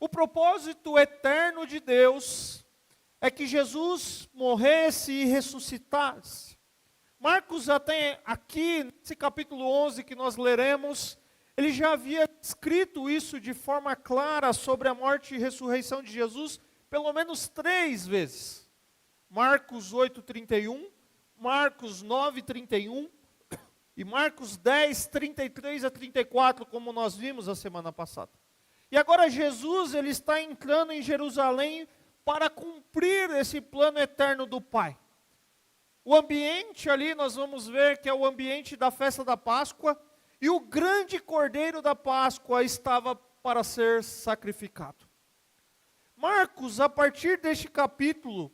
O propósito eterno de Deus é que Jesus morresse e ressuscitasse. Marcos, até aqui, nesse capítulo 11 que nós leremos, ele já havia escrito isso de forma clara sobre a morte e ressurreição de Jesus, pelo menos 3 vezes. Marcos 8:31, Marcos 9:31 e Marcos 10:33 a 34, como nós vimos a semana passada. E agora Jesus, ele está entrando em Jerusalém para cumprir esse plano eterno do Pai. O ambiente ali, nós vamos ver que é o ambiente da festa da Páscoa, e o grande cordeiro da Páscoa estava para ser sacrificado. Marcos, a partir deste capítulo,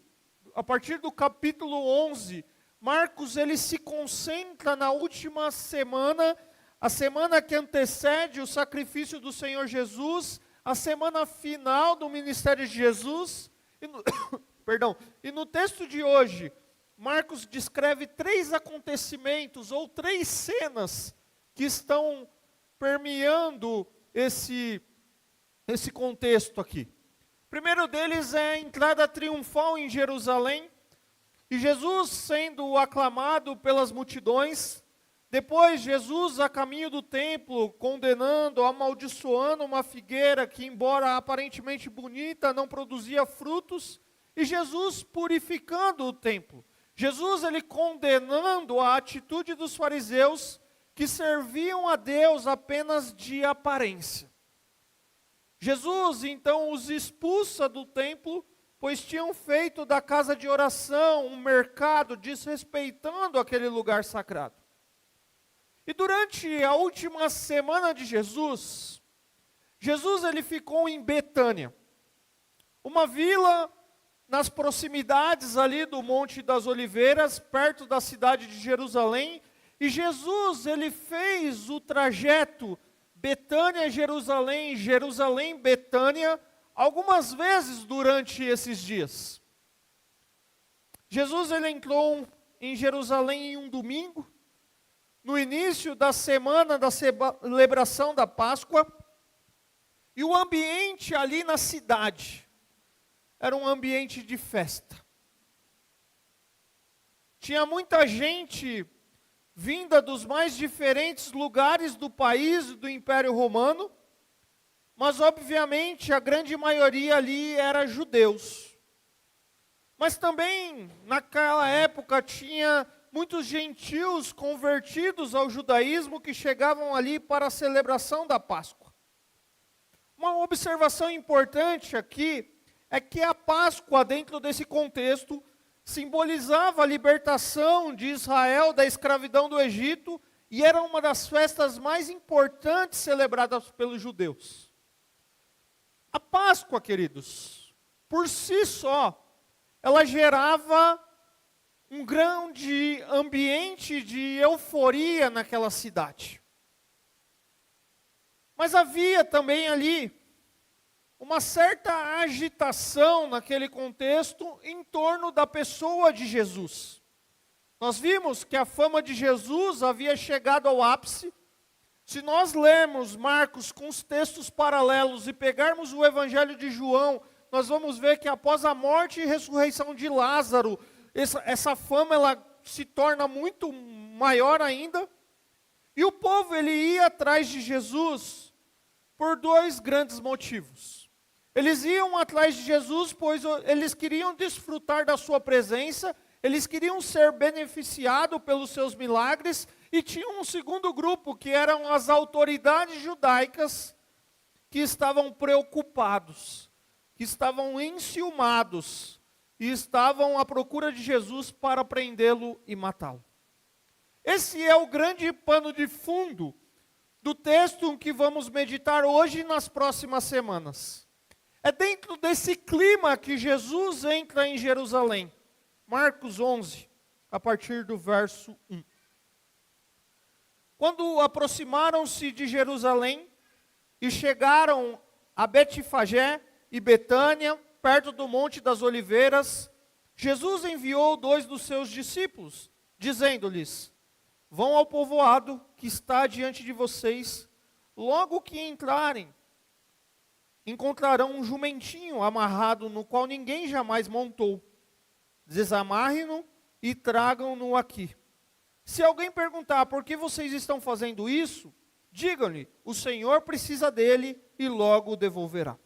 a partir do capítulo 11, Marcos, ele se concentra na última semana, a semana que antecede o sacrifício do Senhor Jesus, a semana final do ministério de Jesus. E no texto de hoje, Marcos descreve 3 acontecimentos ou 3 cenas que estão permeando esse contexto aqui. O primeiro deles é a entrada triunfal em Jerusalém, e Jesus sendo aclamado pelas multidões. Depois Jesus a caminho do templo, condenando, amaldiçoando uma figueira que, embora aparentemente bonita, não produzia frutos, e Jesus purificando o templo. Jesus, ele condenando a atitude dos fariseus que serviam a Deus apenas de aparência. Jesus, então, os expulsa do templo, pois tinham feito da casa de oração um mercado, desrespeitando aquele lugar sagrado. E durante a última semana de Jesus, ele ficou em Betânia, uma vila nas proximidades ali do Monte das Oliveiras, perto da cidade de Jerusalém. E Jesus, ele fez o trajeto Betânia-Jerusalém, Jerusalém-Betânia, algumas vezes durante esses dias. Jesus, ele entrou em Jerusalém em um domingo, no início da semana da celebração da Páscoa, e o ambiente ali na cidade era um ambiente de festa. Tinha muita gente vinda dos mais diferentes lugares do país, do Império Romano, mas obviamente a grande maioria ali era judeus. Mas também naquela época tinha muitos gentios convertidos ao judaísmo que chegavam ali para a celebração da Páscoa. Uma observação importante aqui é que a Páscoa, dentro desse contexto, simbolizava a libertação de Israel da escravidão do Egito e era uma das festas mais importantes celebradas pelos judeus. A Páscoa, queridos, por si só, ela gerava um grande ambiente de euforia naquela cidade. Mas havia também ali uma certa agitação naquele contexto em torno da pessoa de Jesus. Nós vimos que a fama de Jesus havia chegado ao ápice. Se nós lermos Marcos com os textos paralelos e pegarmos o Evangelho de João, nós vamos ver que após a morte e ressurreição de Lázaro, essa fama ela se torna muito maior ainda. E o povo ele ia atrás de Jesus por 2 grandes motivos. Eles iam atrás de Jesus, pois eles queriam desfrutar da sua presença, eles queriam ser beneficiados pelos seus milagres, e tinha um segundo grupo, que eram as autoridades judaicas, que estavam preocupados, que estavam enciumados, e estavam à procura de Jesus para prendê-lo e matá-lo. Esse é o grande pano de fundo do texto que vamos meditar hoje e nas próximas semanas. É dentro desse clima que Jesus entra em Jerusalém. Marcos 11, a partir do verso 1. Quando aproximaram-se de Jerusalém e chegaram a Betfagé e Betânia, perto do Monte das Oliveiras, Jesus enviou 2 dos seus discípulos, dizendo-lhes: vão ao povoado que está diante de vocês, logo que entrarem encontrarão um jumentinho amarrado no qual ninguém jamais montou. Desamarrem-no e tragam-no aqui. Se alguém perguntar por que vocês estão fazendo isso, digam-lhe, o Senhor precisa dele e logo o devolverá.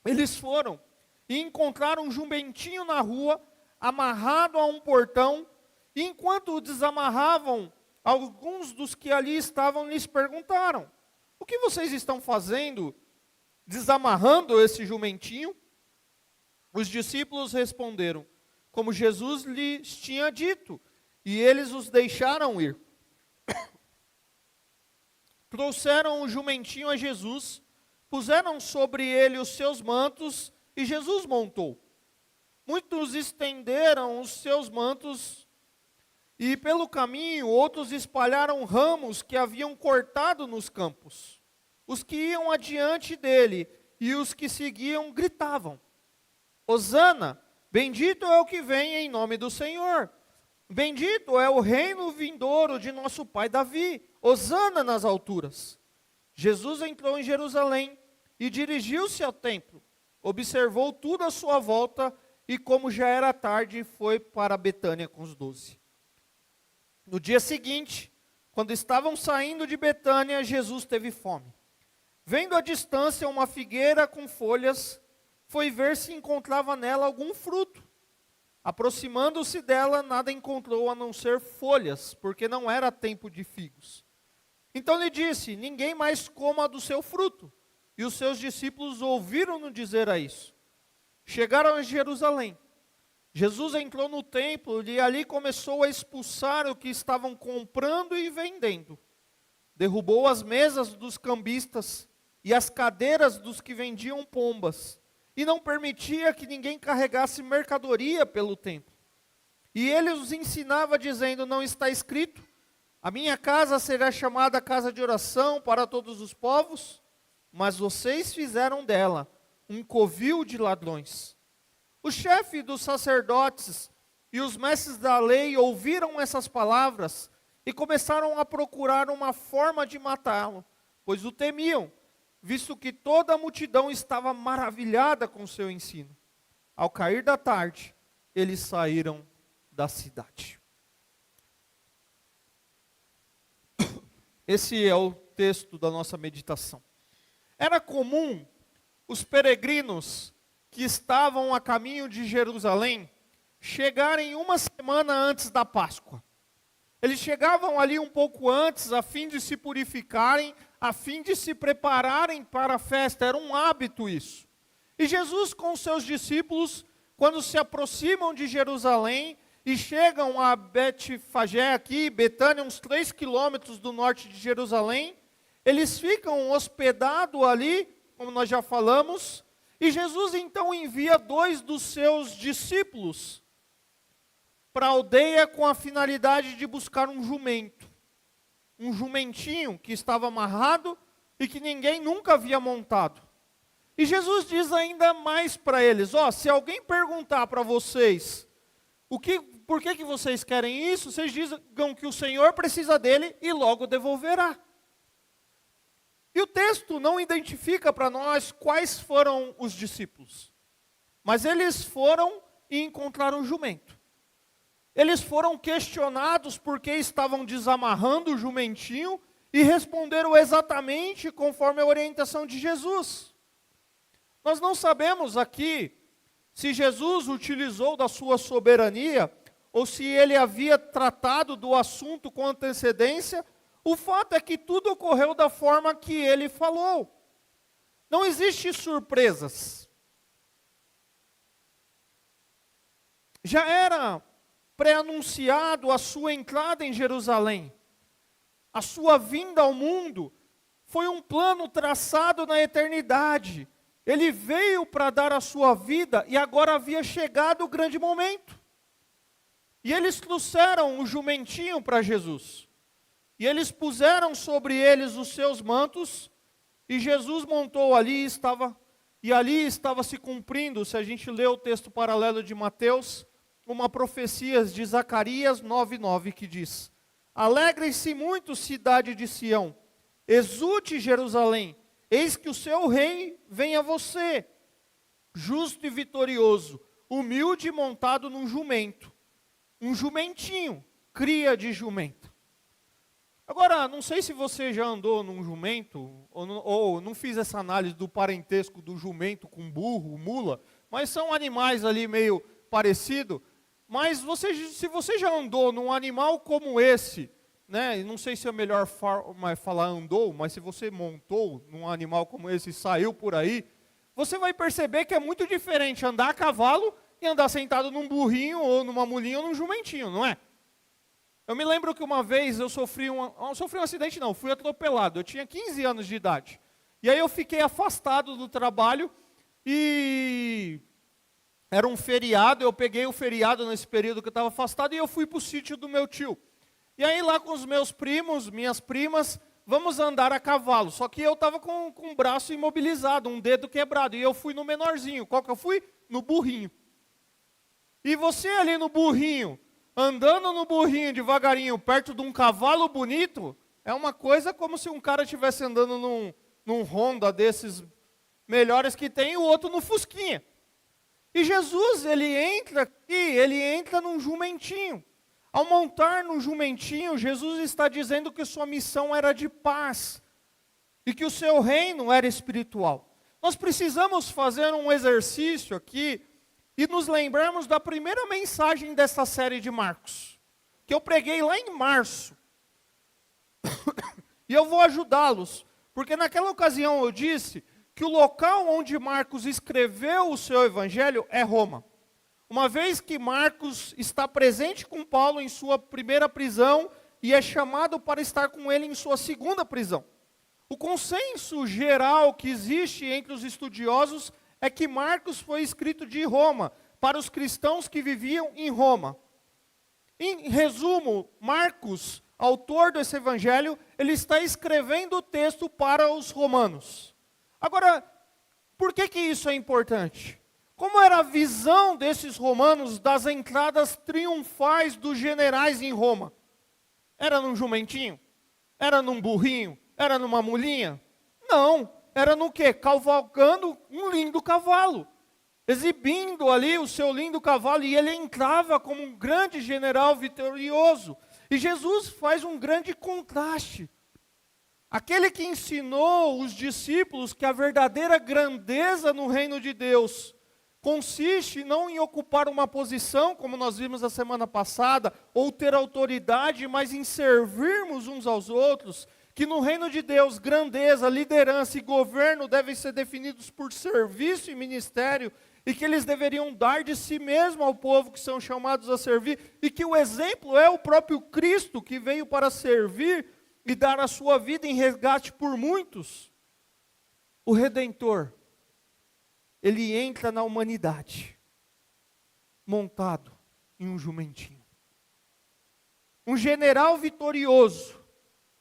Eles foram e encontraram um jumentinho na rua, amarrado a um portão, e enquanto o desamarravam, alguns dos que ali estavam lhes perguntaram, o que vocês estão fazendo, desamarrando esse jumentinho? Os discípulos responderam, como Jesus lhes tinha dito, e eles os deixaram ir. Trouxeram o jumentinho a Jesus, puseram sobre ele os seus mantos, e Jesus montou. Muitos estenderam os seus mantos, e pelo caminho outros espalharam ramos que haviam cortado nos campos. Os que iam adiante dele e os que seguiam gritavam, Hosana, bendito é o que vem em nome do Senhor. Bendito é o reino vindouro de nosso pai Davi. Hosana nas alturas. Jesus entrou em Jerusalém e dirigiu-se ao templo. Observou tudo à sua volta e, como já era tarde, foi para Betânia com os 12. No dia seguinte, quando estavam saindo de Betânia, Jesus teve fome. Vendo à distância uma figueira com folhas, foi ver se encontrava nela algum fruto. Aproximando-se dela, nada encontrou a não ser folhas, porque não era tempo de figos. Então lhe disse, ninguém mais coma do seu fruto. E os seus discípulos ouviram-no dizer a isso. Chegaram a Jerusalém. Jesus entrou no templo e ali começou a expulsar o que estavam comprando e vendendo. Derrubou as mesas dos cambistas e as cadeiras dos que vendiam pombas. E não permitia que ninguém carregasse mercadoria pelo templo. E ele os ensinava dizendo, não está escrito, a minha casa será chamada casa de oração para todos os povos, mas vocês fizeram dela um covil de ladrões. O chefe dos sacerdotes e os mestres da lei ouviram essas palavras e começaram a procurar uma forma de matá-lo, pois o temiam, visto que toda a multidão estava maravilhada com seu ensino. Ao cair da tarde, eles saíram da cidade. Esse é o texto da nossa meditação. Era comum os peregrinos que estavam a caminho de Jerusalém chegarem uma semana antes da Páscoa. Eles chegavam ali um pouco antes, a fim de se purificarem, a fim de se prepararem para a festa. Era um hábito isso. E Jesus com seus discípulos, quando se aproximam de Jerusalém e chegam a Betfagé aqui, Betânia, uns 3 quilômetros do norte de Jerusalém, eles ficam hospedados ali, como nós já falamos, e Jesus então envia 2 dos seus discípulos para a aldeia com a finalidade de buscar um jumento. Um jumentinho que estava amarrado e que ninguém nunca havia montado. E Jesus diz ainda mais para eles, se alguém perguntar para vocês, por que vocês querem isso? Vocês digam que o Senhor precisa dele e logo devolverá. E o texto não identifica para nós quais foram os discípulos. Mas eles foram e encontraram o jumento. Eles foram questionados porque estavam desamarrando o jumentinho e responderam exatamente conforme a orientação de Jesus. Nós não sabemos aqui se Jesus utilizou da sua soberania ou se ele havia tratado do assunto com antecedência. O fato é que tudo ocorreu da forma que ele falou. Não existe surpresas. Já era pré-anunciado a sua entrada em Jerusalém. A sua vinda ao mundo foi um plano traçado na eternidade. Ele veio para dar a sua vida e agora havia chegado o grande momento. E eles trouxeram o jumentinho para Jesus. E eles puseram sobre eles os seus mantos, e Jesus montou ali, e ali estava se cumprindo, se a gente lê o texto paralelo de Mateus, uma profecia de Zacarias 9:9 que diz: Alegrem-se muito, cidade de Sião, exulte Jerusalém, Eis que o seu rei vem a você, justo e vitorioso, humilde e montado num jumento. Um jumentinho, cria de jumento. Agora, não sei se você já andou num jumento, ou não fiz essa análise do parentesco do jumento com burro, mula, mas são animais ali meio parecidos. Mas se você já andou num animal como esse, né, não sei se é melhor falar andou, mas se você montou num animal como esse e saiu por aí, você vai perceber que é muito diferente andar a cavalo e andar sentado num burrinho, ou numa mulinha, ou num jumentinho, não é? Eu me lembro que uma vez eu sofri um acidente, não, fui atropelado. Eu tinha 15 anos de idade. E aí eu fiquei afastado do trabalho e era um feriado, eu peguei o feriado nesse período que eu estava afastado e eu fui para o sítio do meu tio. E aí lá com os meus primos, minhas primas, vamos andar a cavalo. Só que eu estava com o braço imobilizado, um dedo quebrado. E eu fui no menorzinho. Qual que eu fui? No burrinho. E você ali no burrinho, andando no burrinho devagarinho, perto de um cavalo bonito, é uma coisa como se um cara estivesse andando num Honda desses melhores que tem, e o outro no Fusquinha. E Jesus, ele entra aqui, ele entra num jumentinho. Ao montar no jumentinho, Jesus está dizendo que sua missão era de paz, e que o seu reino era espiritual. Nós precisamos fazer um exercício aqui, e nos lembrarmos da primeira mensagem dessa série de Marcos, que eu preguei lá em março. E eu vou ajudá-los, porque naquela ocasião eu disse que o local onde Marcos escreveu o seu evangelho é Roma. Uma vez que Marcos está presente com Paulo em sua primeira prisão e é chamado para estar com ele em sua segunda prisão. O consenso geral que existe entre os estudiosos é que Marcos foi escrito de Roma, para os cristãos que viviam em Roma. Em resumo, Marcos, autor desse evangelho, ele está escrevendo o texto para os romanos. Agora, por que isso é importante? Como era a visão desses romanos das entradas triunfais dos generais em Roma? Era num jumentinho? Era num burrinho? Era numa mulinha? Não. Era no quê? Cavalgando um lindo cavalo, exibindo ali o seu lindo cavalo, e ele entrava como um grande general vitorioso. E Jesus faz um grande contraste. Aquele que ensinou os discípulos que a verdadeira grandeza no reino de Deus consiste não em ocupar uma posição, como nós vimos a semana passada, ou ter autoridade, mas em servirmos uns aos outros, que no reino de Deus, grandeza, liderança e governo devem ser definidos por serviço e ministério, e que eles deveriam dar de si mesmo ao povo que são chamados a servir, e que o exemplo é o próprio Cristo, que veio para servir e dar a sua vida em resgate por muitos. O Redentor, ele entra na humanidade, montado em um jumentinho. Um general vitorioso,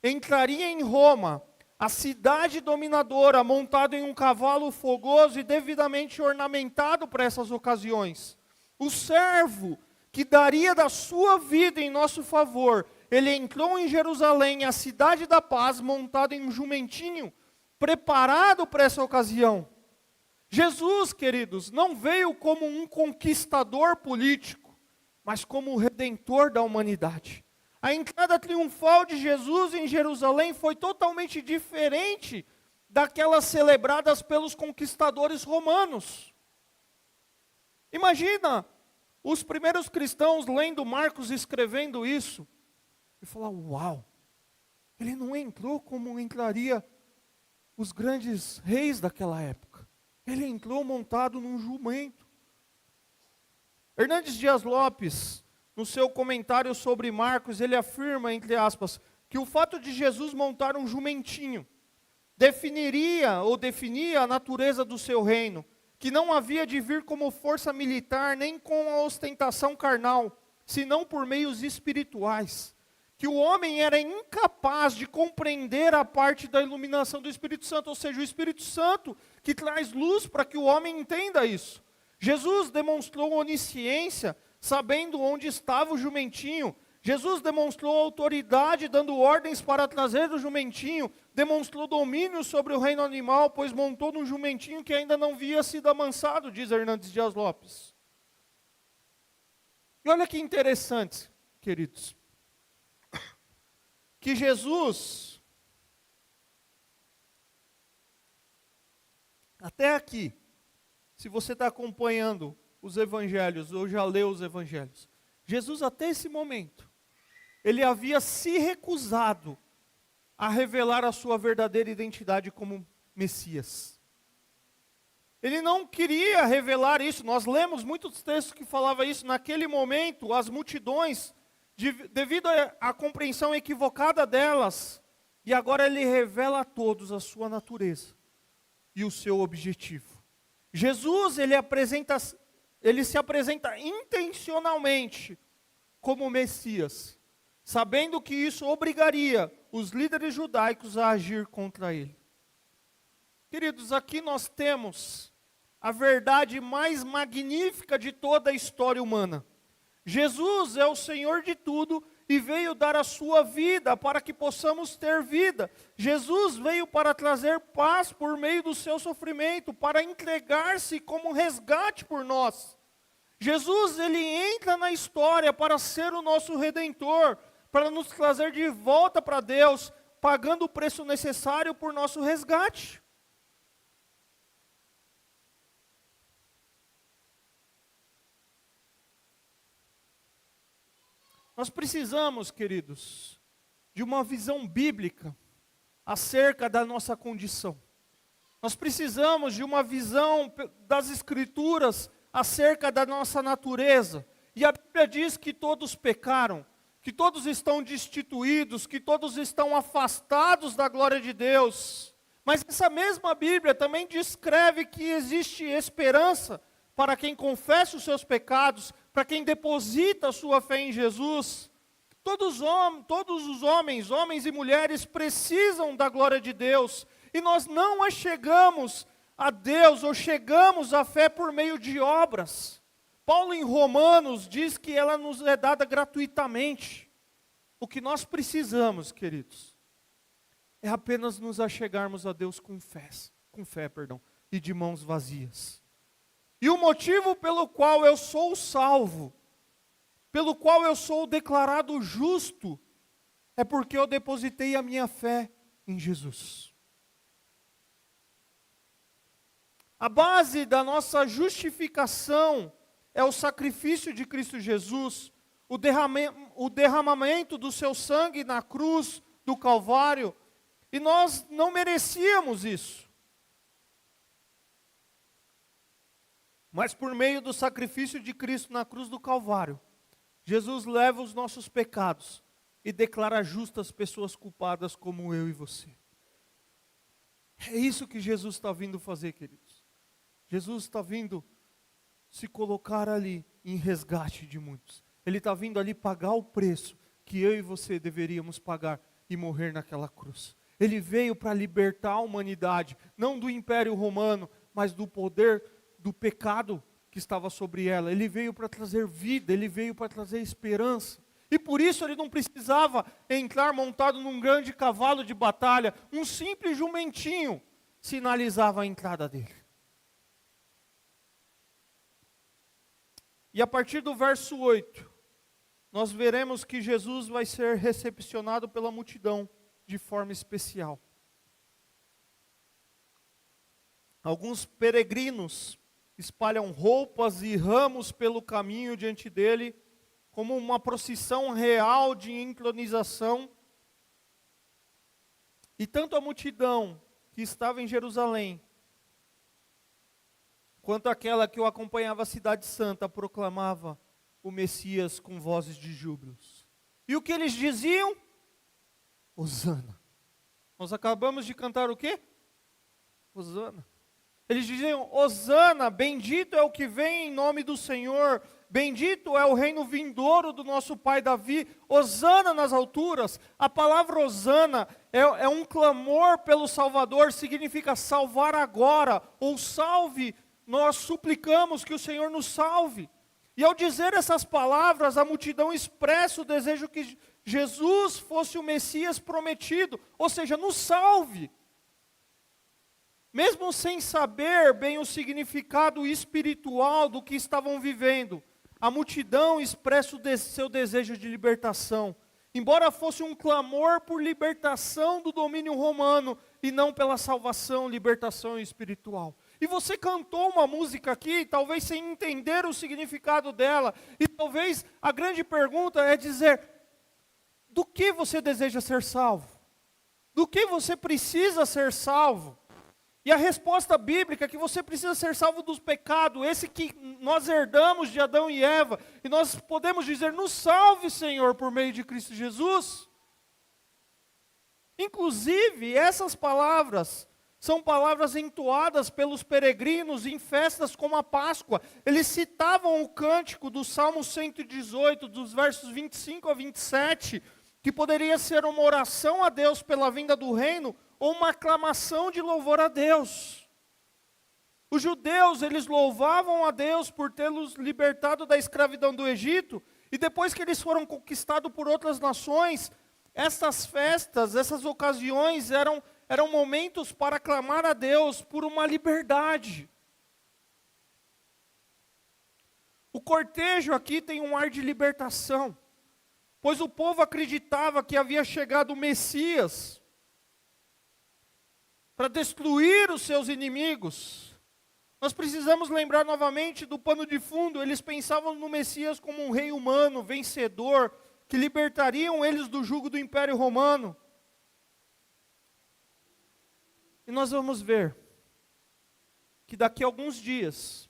entraria em Roma, a cidade dominadora, montado em um cavalo fogoso e devidamente ornamentado para essas ocasiões. O servo que daria da sua vida em nosso favor, ele entrou em Jerusalém, a cidade da paz, montado em um jumentinho, preparado para essa ocasião. Jesus, queridos, não veio como um conquistador político, mas como o redentor da humanidade. A entrada triunfal de Jesus em Jerusalém foi totalmente diferente daquelas celebradas pelos conquistadores romanos. Imagina os primeiros cristãos lendo Marcos escrevendo isso e falar: uau, ele não entrou como entraria os grandes reis daquela época. Ele entrou montado num jumento. Hernandes Dias Lopes, no seu comentário sobre Marcos, ele afirma, entre aspas, que o fato de Jesus montar um jumentinho definia a natureza do seu reino, que não havia de vir como força militar, nem com a ostentação carnal, senão por meios espirituais. Que o homem era incapaz de compreender a parte da iluminação do Espírito Santo, ou seja, o Espírito Santo que traz luz para que o homem entenda isso. Jesus demonstrou onisciência, sabendo onde estava o jumentinho. Jesus demonstrou autoridade, dando ordens para trazer o jumentinho, demonstrou domínio sobre o reino animal, pois montou num jumentinho que ainda não havia sido amansado, diz Hernandes Dias Lopes. E olha que interessante, queridos, que Jesus, até aqui, se você está acompanhando os evangelhos, ou já leu os evangelhos, Jesus até esse momento, ele havia se recusado a revelar a sua verdadeira identidade como Messias. Ele não queria revelar isso. Nós lemos muitos textos que falavam isso. Naquele momento, as multidões, devido à compreensão equivocada delas, e agora ele revela a todos a sua natureza e o seu objetivo. Jesus, ele se apresenta intencionalmente como Messias, sabendo que isso obrigaria os líderes judaicos a agir contra ele. Queridos, aqui nós temos a verdade mais magnífica de toda a história humana. Jesus é o Senhor de tudo e veio dar a sua vida para que possamos ter vida. Jesus veio para trazer paz por meio do seu sofrimento, para entregar-se como resgate por nós. Jesus, ele entra na história para ser o nosso Redentor, para nos trazer de volta para Deus, pagando o preço necessário por nosso resgate. Nós precisamos, queridos, de uma visão bíblica acerca da nossa condição. Nós precisamos de uma visão das Escrituras acerca da nossa natureza. E a Bíblia diz que todos pecaram, que todos estão destituídos, que todos estão afastados da glória de Deus. Mas essa mesma Bíblia também descreve que existe esperança para quem confessa os seus pecados, para quem deposita a sua fé em Jesus. Todos os homens e mulheres, precisam da glória de Deus. E nós não chegamos a Deus, ou chegamos à fé por meio de obras. Paulo em Romanos diz que ela nos é dada gratuitamente. O que nós precisamos, queridos, é apenas nos achegarmos a Deus com fé, e de mãos vazias. E o motivo pelo qual eu sou salvo, pelo qual eu sou declarado justo, é porque eu depositei a minha fé em Jesus. A base da nossa justificação é o sacrifício de Cristo Jesus, o derramamento do seu sangue na cruz do Calvário, e nós não merecíamos isso. Mas por meio do sacrifício de Cristo na cruz do Calvário, Jesus leva os nossos pecados e declara justas pessoas culpadas como eu e você. É isso que Jesus está vindo fazer, queridos. Jesus está vindo se colocar ali em resgate de muitos. Ele está vindo ali pagar o preço que eu e você deveríamos pagar e morrer naquela cruz. Ele veio para libertar a humanidade, não do Império Romano, mas do poder do pecado que estava sobre ela. Ele veio para trazer vida, ele veio para trazer esperança. E por isso ele não precisava entrar montado num grande cavalo de batalha. Um simples jumentinho sinalizava a entrada dele. E a partir do verso 8, nós veremos que Jesus vai ser recepcionado pela multidão de forma especial. Alguns peregrinos espalham roupas e ramos pelo caminho diante dele, como uma procissão real de entronização. E tanto a multidão que estava em Jerusalém, quanto aquela que o acompanhava à cidade santa, proclamava o Messias com vozes de júbilos. E o que eles diziam? Hosana. Nós acabamos de cantar o quê? Hosana. Eles diziam, Hosana, bendito é o que vem em nome do Senhor, bendito é o reino vindouro do nosso pai Davi, Hosana nas alturas. A palavra Hosana é um clamor pelo Salvador, significa salvar agora, ou salve, nós suplicamos que o Senhor nos salve. E ao dizer essas palavras, a multidão expressa o desejo que Jesus fosse o Messias prometido, ou seja, nos salve. Mesmo sem saber bem o significado espiritual do que estavam vivendo, a multidão expressa o seu desejo de libertação. Embora fosse um clamor por libertação do domínio romano e não pela salvação, libertação espiritual. E você cantou uma música aqui, talvez sem entender o significado dela, e talvez a grande pergunta é dizer: do que você deseja ser salvo? Do que você precisa ser salvo? E a resposta bíblica é que você precisa ser salvo dos pecados, esse que nós herdamos de Adão e Eva, e nós podemos dizer: nos salve, Senhor, por meio de Cristo Jesus. Inclusive, essas palavras são palavras entoadas pelos peregrinos em festas como a Páscoa. Eles citavam o cântico do Salmo 118, dos versos 25 a 27, que poderia ser uma oração a Deus pela vinda do reino, ou uma aclamação de louvor a Deus. Os judeus, eles louvavam a Deus por tê-los libertado da escravidão do Egito, e depois que eles foram conquistados por outras nações, essas festas, essas ocasiões eram momentos para clamar a Deus por uma liberdade. O cortejo aqui tem um ar de libertação, pois o povo acreditava que havia chegado o Messias para destruir os seus inimigos. Nós precisamos lembrar novamente do pano de fundo. Eles pensavam no Messias como um rei humano, vencedor, que libertariam eles do jugo do Império Romano. E nós vamos ver que daqui a alguns dias,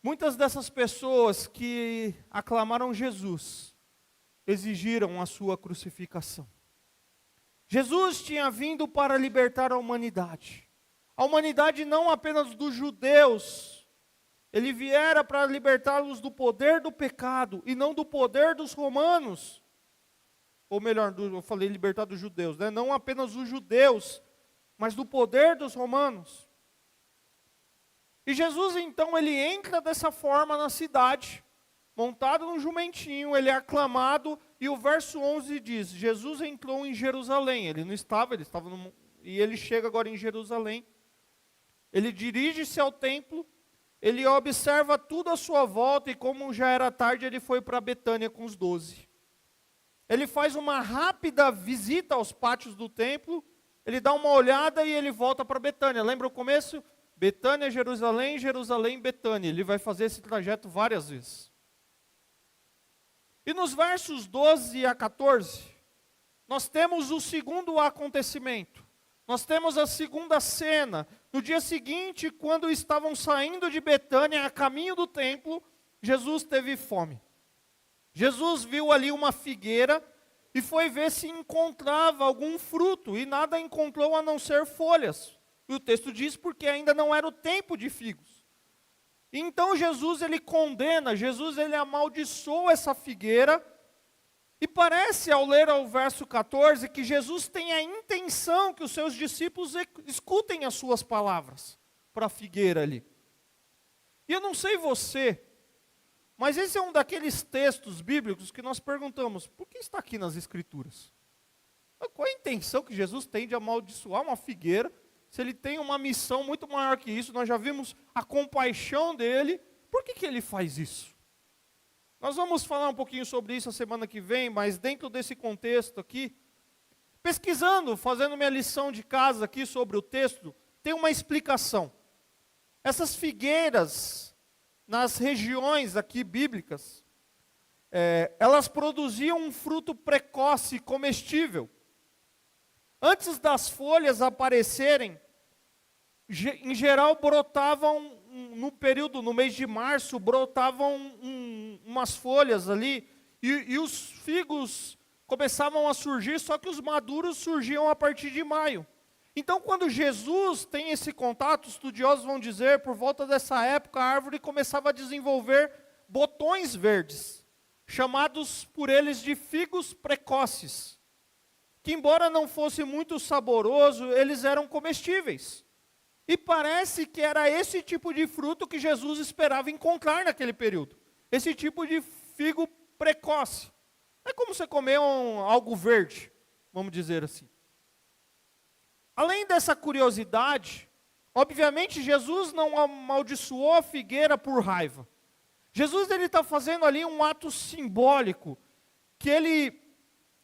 muitas dessas pessoas que aclamaram Jesus, exigiram a sua crucificação. Jesus tinha vindo para libertar a humanidade. A humanidade não apenas dos judeus. Ele viera para libertá-los do poder do pecado e não do poder dos romanos. Ou melhor, eu falei libertar dos judeus, né? Não apenas os judeus, mas do poder dos romanos. E Jesus então, ele entra dessa forma na cidade, montado num jumentinho, ele é aclamado, e o verso 11 diz: Jesus entrou em Jerusalém. Ele não estava, e ele chega agora em Jerusalém. Ele dirige-se ao templo, ele observa tudo à sua volta, e como já era tarde, ele foi para Betânia com os 12. Ele faz uma rápida visita aos pátios do templo, ele dá uma olhada e ele volta para Betânia. Lembra o começo? Betânia, Jerusalém, Jerusalém, Betânia. Ele vai fazer esse trajeto várias vezes. E nos versos 12 a 14, nós temos o segundo acontecimento. Nós temos a segunda cena. No dia seguinte, quando estavam saindo de Betânia, a caminho do templo, Jesus teve fome. Jesus viu ali uma figueira e foi ver se encontrava algum fruto, e nada encontrou a não ser folhas. E o texto diz porque ainda não era o tempo de figos. Então Jesus, ele condena, Jesus, ele amaldiçoa essa figueira, e parece, ao ler o verso 14, que Jesus tem a intenção que os seus discípulos escutem as suas palavras para a figueira ali. E eu não sei você, mas esse é um daqueles textos bíblicos que nós perguntamos: por que está aqui nas Escrituras? Qual é a intenção que Jesus tem de amaldiçoar uma figueira, se ele tem uma missão muito maior que isso? Nós já vimos a compaixão dele, por que ele faz isso? Nós vamos falar um pouquinho sobre isso a semana que vem, mas dentro desse contexto aqui, pesquisando, fazendo minha lição de casa aqui sobre o texto, tem uma explicação. Essas figueiras, nas regiões aqui bíblicas, elas produziam um fruto precoce e comestível. Antes das folhas aparecerem, em geral brotavam, no período, no mês de março, brotavam umas folhas ali, e os figos começavam a surgir, só que os maduros surgiam a partir de maio. Então, quando Jesus tem esse contato, estudiosos vão dizer, por volta dessa época, a árvore começava a desenvolver botões verdes, chamados por eles de figos precoces, que embora não fosse muito saboroso, eles eram comestíveis. E parece que era esse tipo de fruto que Jesus esperava encontrar naquele período. Esse tipo de figo precoce. É como você comer algo verde, vamos dizer assim. Além dessa curiosidade, obviamente Jesus não amaldiçoou a figueira por raiva. Jesus está fazendo ali um ato simbólico, que ele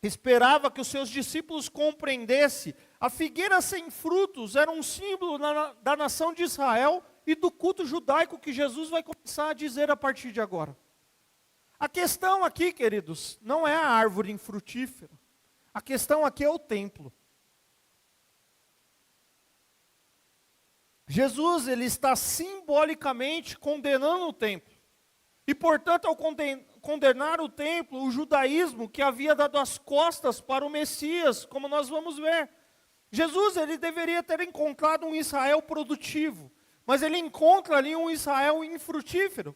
esperava que os seus discípulos compreendessem. A figueira sem frutos era um símbolo da nação de Israel e do culto judaico que Jesus vai começar a dizer a partir de agora. A questão aqui, queridos, não é a árvore infrutífera. A questão aqui é o templo. Jesus, ele está simbolicamente condenando o templo. E, portanto, ao condenar o templo, o judaísmo que havia dado as costas para o Messias, como nós vamos ver. Jesus, ele deveria ter encontrado um Israel produtivo, mas ele encontra ali um Israel infrutífero.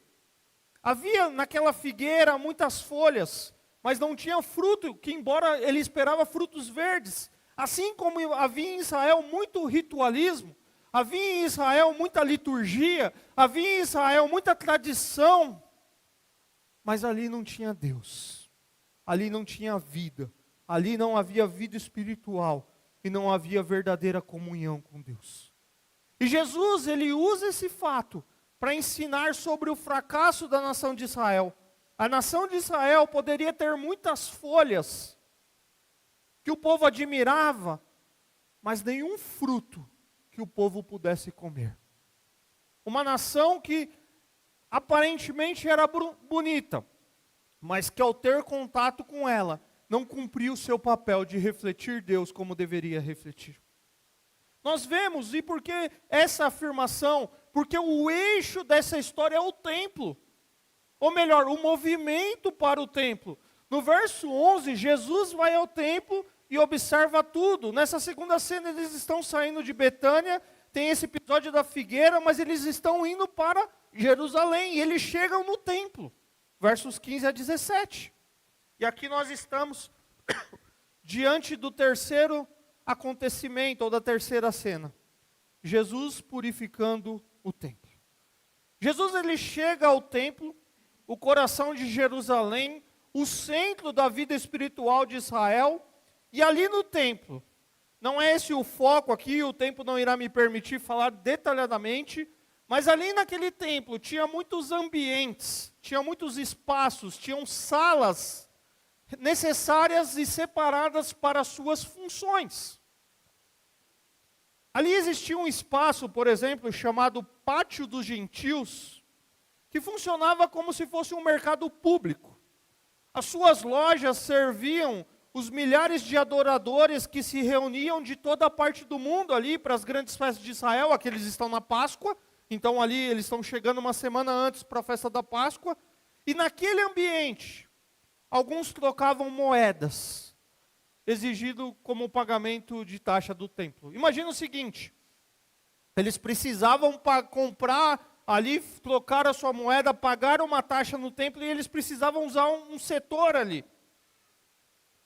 Havia naquela figueira muitas folhas, mas não tinha fruto, que embora ele esperava frutos verdes. Assim como havia em Israel muito ritualismo, havia em Israel muita liturgia, havia em Israel muita tradição, mas ali não tinha Deus, ali não tinha vida, ali não havia vida espiritual e não havia verdadeira comunhão com Deus. E Jesus, ele usa esse fato para ensinar sobre o fracasso da nação de Israel. A nação de Israel poderia ter muitas folhas que o povo admirava, mas nenhum fruto que o povo pudesse comer. Uma nação que aparentemente era bonita, mas que ao ter contato com ela, não cumpriu o seu papel de refletir Deus como deveria refletir. Nós vemos, e por que essa afirmação? Porque o eixo dessa história é o templo. Ou melhor, o movimento para o templo. No verso 11, Jesus vai ao templo e observa tudo. Nessa segunda cena, eles estão saindo de Betânia, tem esse episódio da figueira, mas eles estão indo para Jerusalém, e eles chegam no templo. Versos 15 a 17. E aqui nós estamos diante do terceiro acontecimento, ou da terceira cena. Jesus purificando o templo. Jesus, ele chega ao templo, o coração de Jerusalém, o centro da vida espiritual de Israel, e ali no templo, não é esse o foco aqui, o tempo não irá me permitir falar detalhadamente, mas ali naquele templo tinha muitos ambientes, tinha muitos espaços, tinham salas necessárias e separadas para suas funções. Ali existia um espaço, por exemplo, chamado Pátio dos Gentios, que funcionava como se fosse um mercado público. As suas lojas serviam os milhares de adoradores que se reuniam de toda a parte do mundo ali para as grandes festas de Israel. Aqui eles estão na Páscoa, então ali eles estão chegando uma semana antes para a festa da Páscoa. E naquele ambiente, alguns trocavam moedas, exigido como pagamento de taxa do templo. Imagina o seguinte, eles precisavam comprar ali, trocar a sua moeda, pagar uma taxa no templo, e eles precisavam usar um setor ali.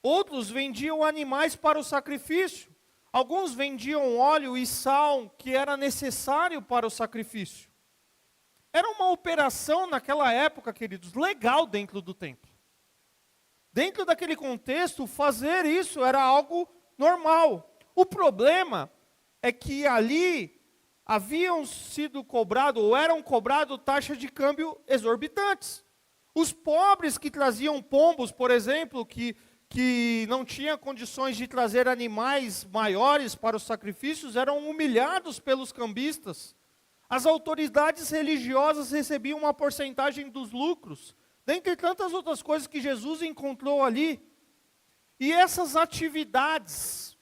Outros vendiam animais para o sacrifício. Alguns vendiam óleo e sal, que era necessário para o sacrifício. Era uma operação naquela época, queridos, legal dentro do templo. Dentro daquele contexto, fazer isso era algo normal. O problema é que ali haviam sido cobrado, ou eram cobrados taxas de câmbio exorbitantes. Os pobres que traziam pombos, por exemplo, que não tinham condições de trazer animais maiores para os sacrifícios, eram humilhados pelos cambistas. As autoridades religiosas recebiam uma porcentagem dos lucros, dentre tantas outras coisas que Jesus encontrou ali. E essas atividades,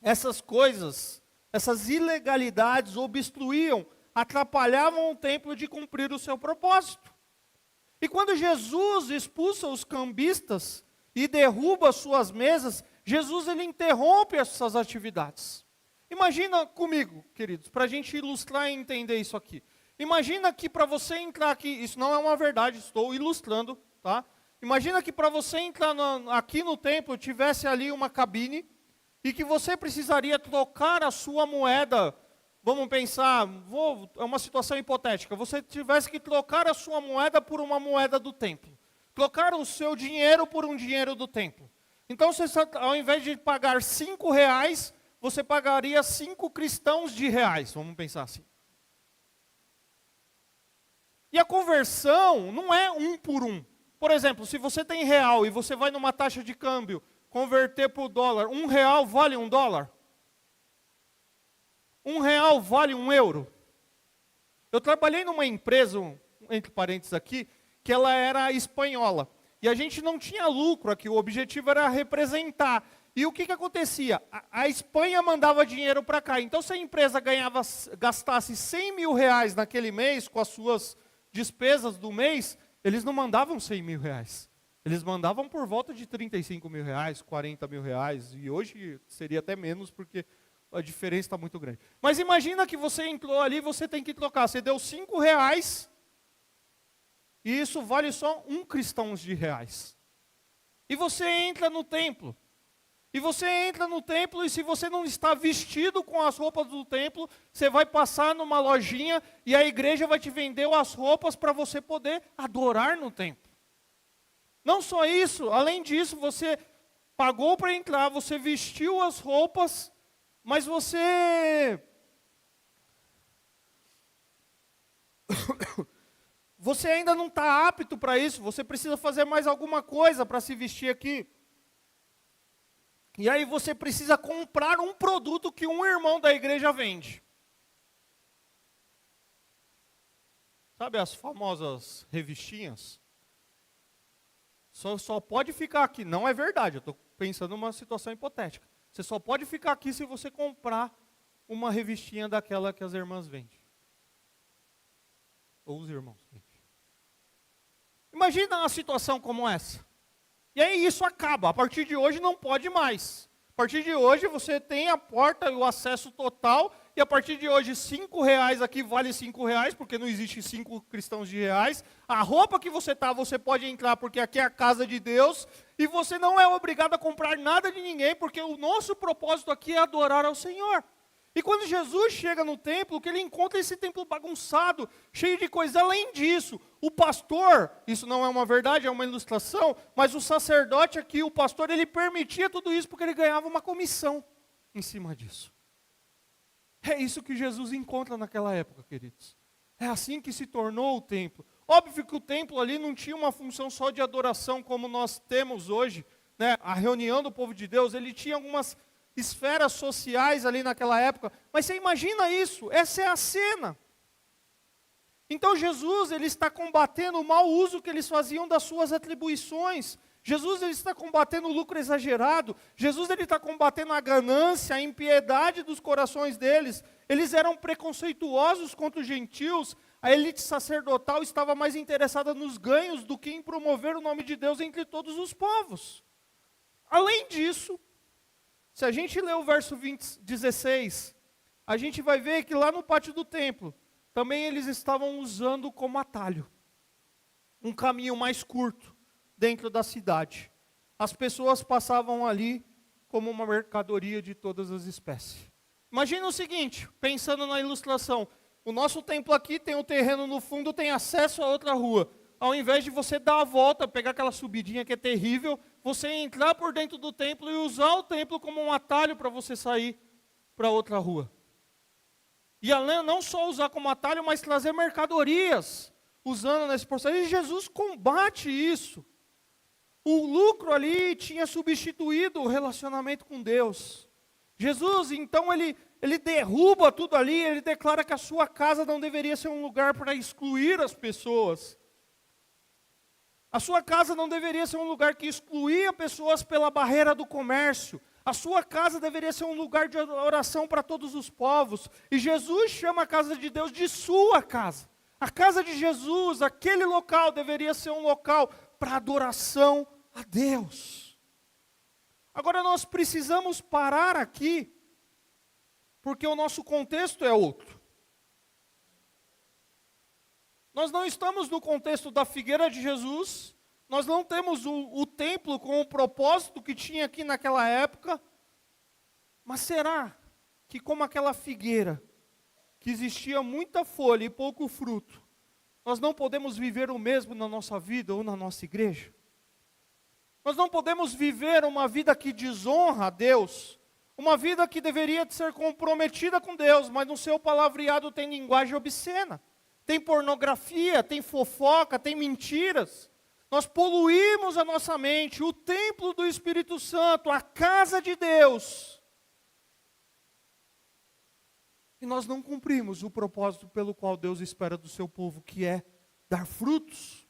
essas coisas, essas ilegalidades obstruíam, atrapalhavam o templo de cumprir o seu propósito. E quando Jesus expulsa os cambistas e derruba suas mesas, Jesus, ele interrompe essas atividades. Imagina comigo, queridos, para a gente ilustrar e entender isso aqui. Imagina que para você entrar aqui, isso não é uma verdade, estou ilustrando, tá? Imagina que para você entrar aqui no templo, tivesse ali uma cabine, e que você precisaria trocar a sua moeda vamos pensar, é uma situação hipotética, você tivesse que trocar a sua moeda por uma moeda do templo. Trocar o seu dinheiro por um dinheiro do templo. Então, você, ao invés de pagar 5 reais, você pagaria 5 cristãos de reais, vamos pensar assim. E a conversão não é 1 por 1. Por exemplo, se você tem real e você vai numa taxa de câmbio, converter para o dólar, 1 real vale 1 dólar? 1 real vale 1 euro? Eu trabalhei numa empresa, entre parênteses aqui, que ela era espanhola. E a gente não tinha lucro aqui, o objetivo era representar. E o que acontecia? A Espanha mandava dinheiro para cá. Então, se a empresa gastasse 100 mil reais naquele mês, com as suas despesas do mês, eles não mandavam 100 mil reais. Eles mandavam por volta de 35 mil reais, 40 mil reais. E hoje seria até menos, porque a diferença está muito grande. Mas imagina que você entrou ali, você tem que trocar. Você deu 5 reais, e isso vale só 1 cristão de reais. E você entra no templo. E você entra no templo, e se você não está vestido com as roupas do templo, você vai passar numa lojinha, e a igreja vai te vender as roupas para você poder adorar no templo. Não só isso, além disso, você pagou para entrar, você vestiu as roupas, mas você ainda não está apto para isso, você precisa fazer mais alguma coisa para se vestir aqui. E aí você precisa comprar um produto que um irmão da igreja vende. Sabe as famosas revistinhas? Só pode ficar aqui. Não é verdade, eu estou pensando numa situação hipotética. Você só pode ficar aqui se você comprar uma revistinha daquela que as irmãs vendem. Ou os irmãos vendem. Imagina uma situação como essa. E aí isso acaba. A partir de hoje não pode mais. A partir de hoje você tem a porta e o acesso total. E a partir de hoje 5 reais aqui vale 5 reais, porque não existe 5 cristãos de reais. A roupa que você está, você pode entrar, porque aqui é a casa de Deus. E você não é obrigado a comprar nada de ninguém, porque o nosso propósito aqui é adorar ao Senhor. E quando Jesus chega no templo, que ele encontra esse templo bagunçado, cheio de coisas. Além disso, o pastor, isso não é uma verdade, é uma ilustração, mas o sacerdote aqui, o pastor, ele permitia tudo isso porque ele ganhava uma comissão em cima disso. É isso que Jesus encontra naquela época, queridos. É assim que se tornou o templo. Óbvio que o templo ali não tinha uma função só de adoração como nós temos hoje, né? A reunião do povo de Deus, ele tinha algumas esferas sociais ali naquela época, mas você imagina isso, essa é a cena. Então Jesus, ele está combatendo o mau uso que eles faziam das suas atribuições. Jesus, ele está combatendo o lucro exagerado. Jesus, ele está combatendo a ganância, a impiedade dos corações deles. Eles eram preconceituosos contra os gentios. A elite sacerdotal estava mais interessada nos ganhos do que em promover o nome de Deus entre todos os povos. Além disso, se a gente ler o verso 16, a gente vai ver que lá no pátio do templo, também eles estavam usando como atalho, um caminho mais curto dentro da cidade. As pessoas passavam ali como uma mercadoria de todas as espécies. Imagina o seguinte, pensando na ilustração, o nosso templo aqui tem um terreno no fundo, tem acesso a outra rua. Ao invés de você dar a volta, pegar aquela subidinha que é terrível, você entrar por dentro do templo e usar o templo como um atalho para você sair para outra rua. E além, não só usar como atalho, mas trazer mercadorias, usando nesse processo. E Jesus combate isso. O lucro ali tinha substituído o relacionamento com Deus. Jesus, então, ele derruba tudo ali, ele declara que a sua casa não deveria ser um lugar para excluir as pessoas. A sua casa não deveria ser um lugar que excluía pessoas pela barreira do comércio. A sua casa deveria ser um lugar de oração para todos os povos. E Jesus chama a casa de Deus de sua casa. A casa de Jesus, aquele local, deveria ser um local para adoração a Deus. Agora nós precisamos parar aqui, porque o nosso contexto é outro. Nós não estamos no contexto da figueira de Jesus, nós não temos o templo com o propósito que tinha aqui naquela época, mas será que como aquela figueira, que existia muita folha e pouco fruto, nós não podemos viver o mesmo na nossa vida ou na nossa igreja? Nós não podemos viver uma vida que desonra a Deus, uma vida que deveria ser comprometida com Deus, mas no seu palavreado tem linguagem obscena, tem pornografia, tem fofoca, tem mentiras. Nós poluímos a nossa mente, o templo do Espírito Santo, a casa de Deus. E nós não cumprimos o propósito pelo qual Deus espera do seu povo, que é dar frutos.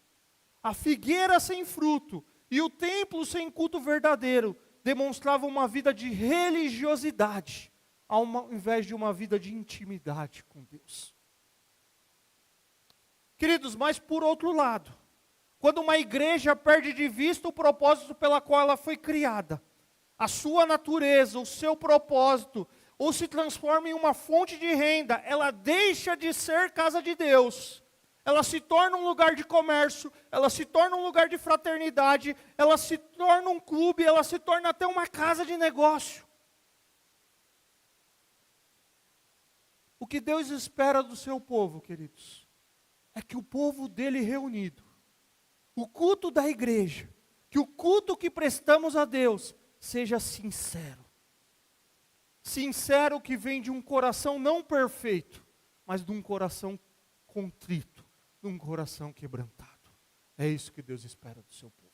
A figueira sem fruto e o templo sem culto verdadeiro demonstravam uma vida de religiosidade, ao invés de uma vida de intimidade com Deus. Queridos, mas por outro lado, quando uma igreja perde de vista o propósito pela qual ela foi criada, a sua natureza, o seu propósito, ou se transforma em uma fonte de renda, ela deixa de ser casa de Deus. Ela se torna um lugar de comércio, ela se torna um lugar de fraternidade, ela se torna um clube, ela se torna até uma casa de negócio. O que Deus espera do seu povo, queridos, é que o povo dele reunido, o culto da igreja, que o culto que prestamos a Deus seja sincero. Sincero que vem de um coração não perfeito, mas de um coração contrito, de um coração quebrantado. É isso que Deus espera do seu povo.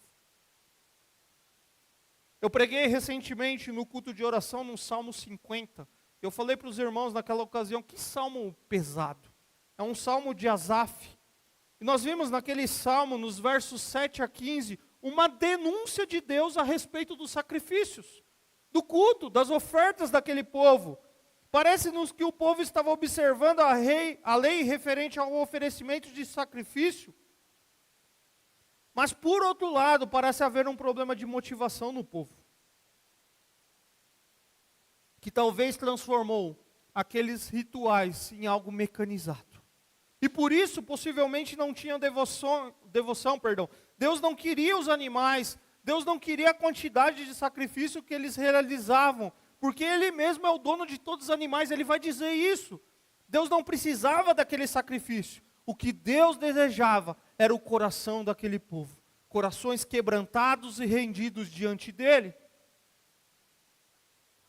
Eu preguei recentemente no culto de oração no Salmo 50. Eu falei para os irmãos naquela ocasião, que salmo pesado. É um salmo de Asaf. E nós vimos naquele salmo, nos versos 7 a 15, uma denúncia de Deus a respeito dos sacrifícios, do culto, das ofertas daquele povo. Parece-nos que o povo estava observando a lei referente ao oferecimento de sacrifício. Mas por outro lado, parece haver um problema de motivação no povo, que talvez transformou aqueles rituais em algo mecanizado. E por isso, possivelmente, não tinham devoção. Deus não queria os animais, Deus não queria a quantidade de sacrifício que eles realizavam, porque Ele mesmo é o dono de todos os animais, Ele vai dizer isso. Deus não precisava daquele sacrifício. O que Deus desejava era o coração daquele povo, corações quebrantados e rendidos diante dEle.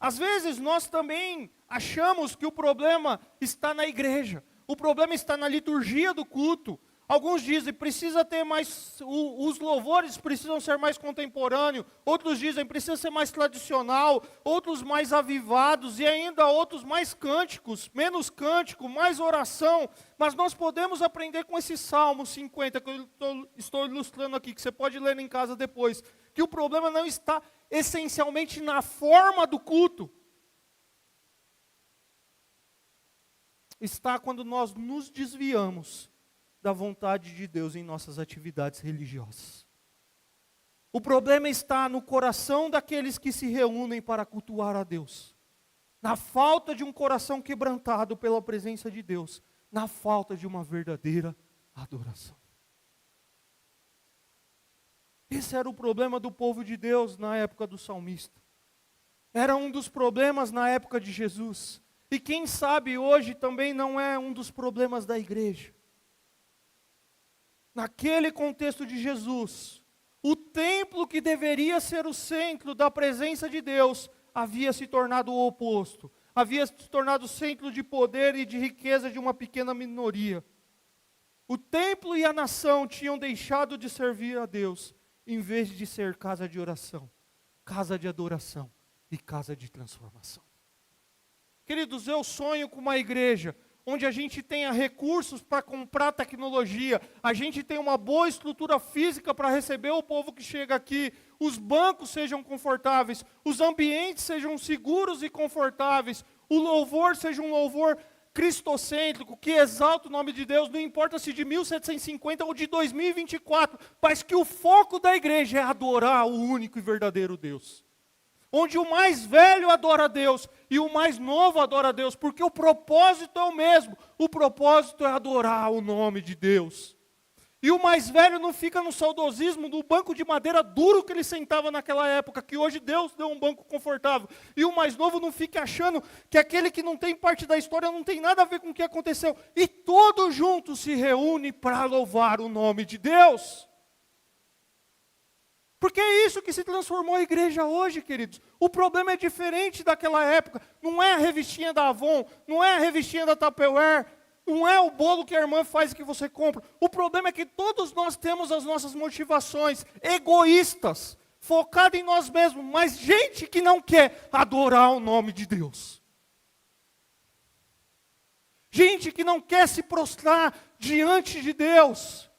Às vezes nós também achamos que o problema está na igreja, o problema está na liturgia do culto. Alguns dizem, precisa ter mais, os louvores precisam ser mais contemporâneos. Outros dizem, precisa ser mais tradicional. Outros mais avivados. E ainda outros mais cânticos, menos cântico, mais oração. Mas nós podemos aprender com esse Salmo 50, que eu estou ilustrando aqui, que você pode ler em casa depois. Que o problema não está essencialmente na forma do culto. Está quando nós nos desviamos da vontade de Deus em nossas atividades religiosas. O problema está no coração daqueles que se reúnem para cultuar a Deus, na falta de um coração quebrantado pela presença de Deus, na falta de uma verdadeira adoração. Esse era o problema do povo de Deus na época do salmista. Era um dos problemas na época de Jesus. E quem sabe hoje também não é um dos problemas da igreja. Naquele contexto de Jesus, o templo que deveria ser o centro da presença de Deus, havia se tornado o oposto. Havia se tornado centro de poder e de riqueza de uma pequena minoria. O templo e a nação tinham deixado de servir a Deus, em vez de ser casa de oração, casa de adoração e casa de transformação. Queridos, eu sonho com uma igreja onde a gente tenha recursos para comprar tecnologia, a gente tem uma boa estrutura física para receber o povo que chega aqui, os bancos sejam confortáveis, os ambientes sejam seguros e confortáveis, o louvor seja um louvor cristocêntrico, que exalta o nome de Deus, não importa se de 1750 ou de 2024, mas que o foco da igreja é adorar o único e verdadeiro Deus. Onde o mais velho adora a Deus e o mais novo adora a Deus, porque o propósito é o mesmo, o propósito é adorar o nome de Deus. E o mais velho não fica no saudosismo do banco de madeira duro que ele sentava naquela época, que hoje Deus deu um banco confortável. E o mais novo não fica achando que aquele que não tem parte da história não tem nada a ver com o que aconteceu. E todos juntos se reúnem para louvar o nome de Deus. Porque é isso que se transformou a igreja hoje, queridos. O problema é diferente daquela época. Não é a revistinha da Avon, não é a revistinha da Tupperware, não é o bolo que a irmã faz que você compra. O problema é que todos nós temos as nossas motivações egoístas, focadas em nós mesmos, mas gente que não quer adorar o nome de Deus. Gente que não quer se prostrar diante de Deus.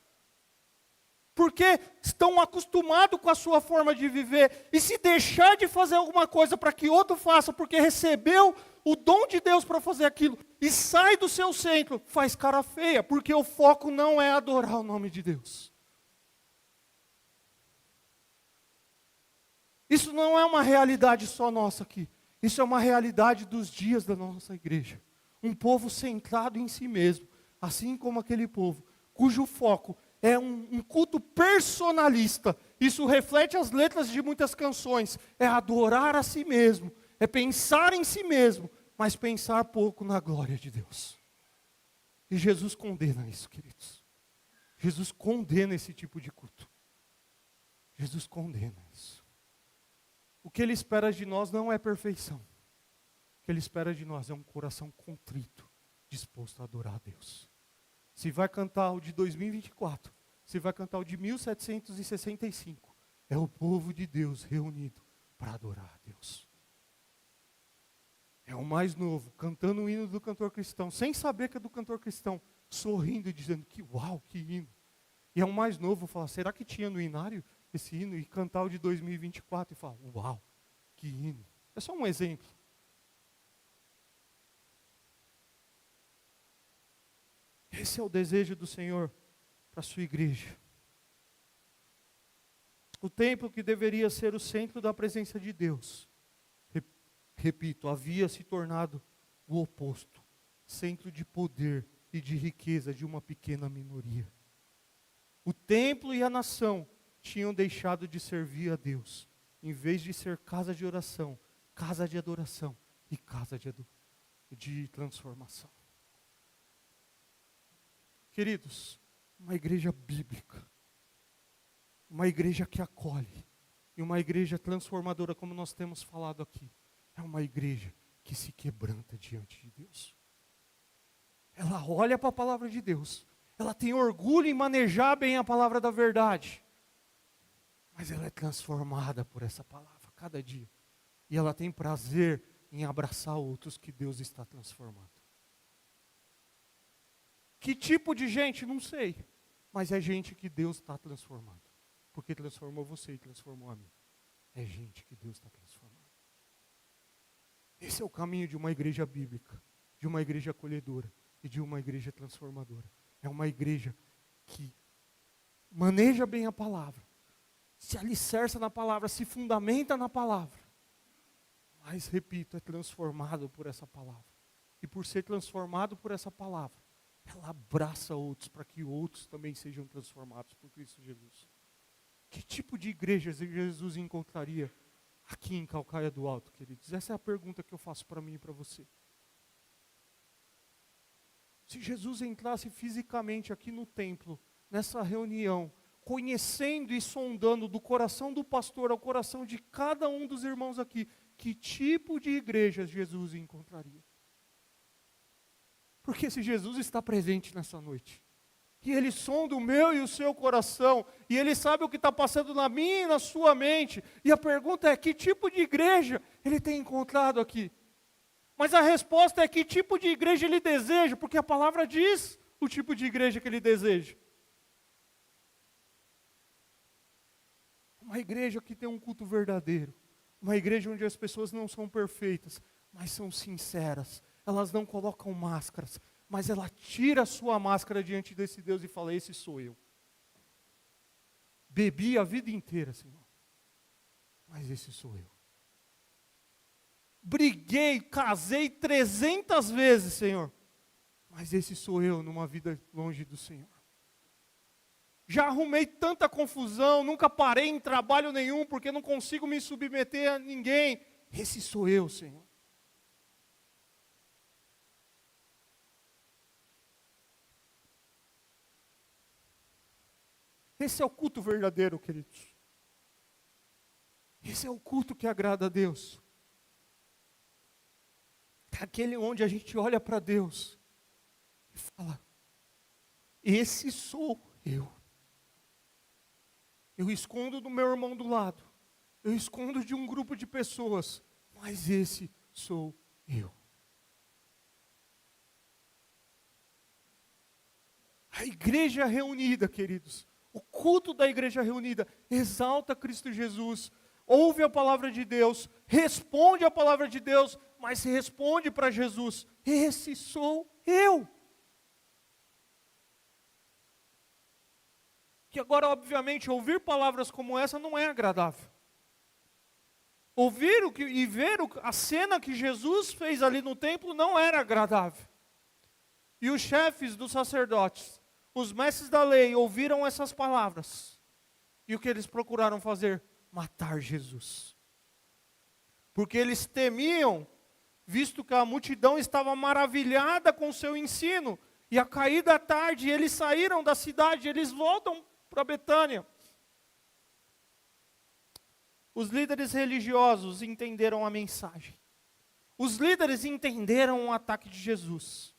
Porque estão acostumados com a sua forma de viver. E se deixar de fazer alguma coisa para que outro faça, porque recebeu o dom de Deus para fazer aquilo, e sai do seu centro, faz cara feia, porque o foco não é adorar o nome de Deus. Isso não é uma realidade só nossa aqui. Isso é uma realidade dos dias da nossa igreja. Um povo centrado em si mesmo, assim como aquele povo, cujo foco é um culto personalista. Isso reflete as letras de muitas canções. É adorar a si mesmo, é pensar em si mesmo, mas pensar pouco na glória de Deus. E Jesus condena isso, queridos. Jesus condena esse tipo de culto. Jesus condena isso. O que Ele espera de nós não é perfeição. O que Ele espera de nós é um coração contrito, disposto a adorar a Deus. Se vai cantar o de 2024, se vai cantar o de 1765, é o povo de Deus reunido para adorar a Deus. É o mais novo, cantando o hino do cantor cristão, sem saber que é do cantor cristão, sorrindo e dizendo que uau, que hino. E é o mais novo falar, será que tinha no inário esse hino? E cantar o de 2024 e falar, uau, que hino. É só um exemplo. Esse é o desejo do Senhor para a sua igreja. O templo que deveria ser o centro da presença de Deus, repito, havia se tornado o oposto, centro de poder e de riqueza de uma pequena minoria. O templo e a nação tinham deixado de servir a Deus, em vez de ser casa de oração, casa de adoração e casa de transformação. Queridos, uma igreja bíblica, uma igreja que acolhe, e uma igreja transformadora, como nós temos falado aqui, é uma igreja que se quebranta diante de Deus. Ela olha para a palavra de Deus, ela tem orgulho em manejar bem a palavra da verdade, mas ela é transformada por essa palavra cada dia, e ela tem prazer em abraçar outros que Deus está transformando. Que tipo de gente? Não sei. Mas é gente que Deus está transformando. Porque transformou você e transformou a mim. É gente que Deus está transformando. Esse é o caminho de uma igreja bíblica, de uma igreja acolhedora e de uma igreja transformadora. É uma igreja que maneja bem a palavra, se alicerça na palavra, se fundamenta na palavra. Mas, repito, é transformado por essa palavra. E por ser transformado por essa palavra, ela abraça outros para que outros também sejam transformados por Cristo Jesus. Que tipo de igreja Jesus encontraria aqui em Calcaia do Alto, queridos? Essa é a pergunta que eu faço para mim e para você. Se Jesus entrasse fisicamente aqui no templo, nessa reunião, conhecendo e sondando do coração do pastor ao coração de cada um dos irmãos aqui, que tipo de igreja Jesus encontraria? Porque se Jesus está presente nessa noite, e Ele sonda o meu e o seu coração, e Ele sabe o que está passando na minha e na sua mente, e a pergunta é, que tipo de igreja Ele tem encontrado aqui? Mas a resposta é, que tipo de igreja Ele deseja? Porque a palavra diz o tipo de igreja que Ele deseja. Uma igreja que tem um culto verdadeiro, uma igreja onde as pessoas não são perfeitas, mas são sinceras. Elas não colocam máscaras, mas ela tira a sua máscara diante desse Deus e fala, esse sou eu. Bebi a vida inteira, Senhor, mas esse sou eu. Briguei, casei 300 vezes, Senhor, mas esse sou eu numa vida longe do Senhor. Já arrumei tanta confusão, nunca parei em trabalho nenhum, porque não consigo me submeter a ninguém. Esse sou eu, Senhor. Esse é o culto verdadeiro, queridos. Esse é o culto que agrada a Deus. É aquele onde a gente olha para Deus e fala: esse sou eu. Eu escondo do meu irmão do lado, eu escondo de um grupo de pessoas, mas esse sou eu. A igreja reunida, queridos, o culto da igreja reunida exalta Cristo Jesus, ouve a palavra de Deus, responde a palavra de Deus, mas se responde para Jesus: esse sou eu. Que agora, obviamente, ouvir palavras como essa não é agradável. Ouvir e ver a cena que Jesus fez ali no templo não era agradável. E os chefes dos sacerdotes, os mestres da lei, ouviram essas palavras. E o que eles procuraram fazer? Matar Jesus. Porque eles temiam, visto que a multidão estava maravilhada com o seu ensino. E a cair da tarde, eles saíram da cidade, eles voltam para Betânia. Os líderes religiosos entenderam a mensagem. Os líderes entenderam o ataque de Jesus.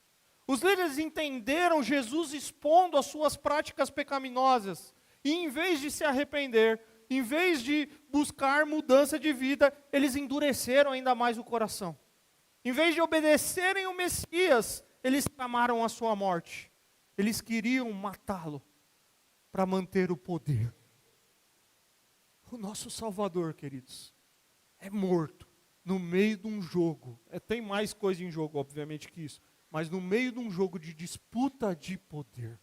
Os líderes entenderam Jesus expondo as suas práticas pecaminosas. E em vez de se arrepender, em vez de buscar mudança de vida, eles endureceram ainda mais o coração. Em vez de obedecerem o Messias, eles clamaram a sua morte. Eles queriam matá-lo para manter o poder. O nosso Salvador, queridos, é morto no meio de um jogo. Tem mais coisa em jogo, obviamente, que isso. Mas no meio de um jogo de disputa de poder.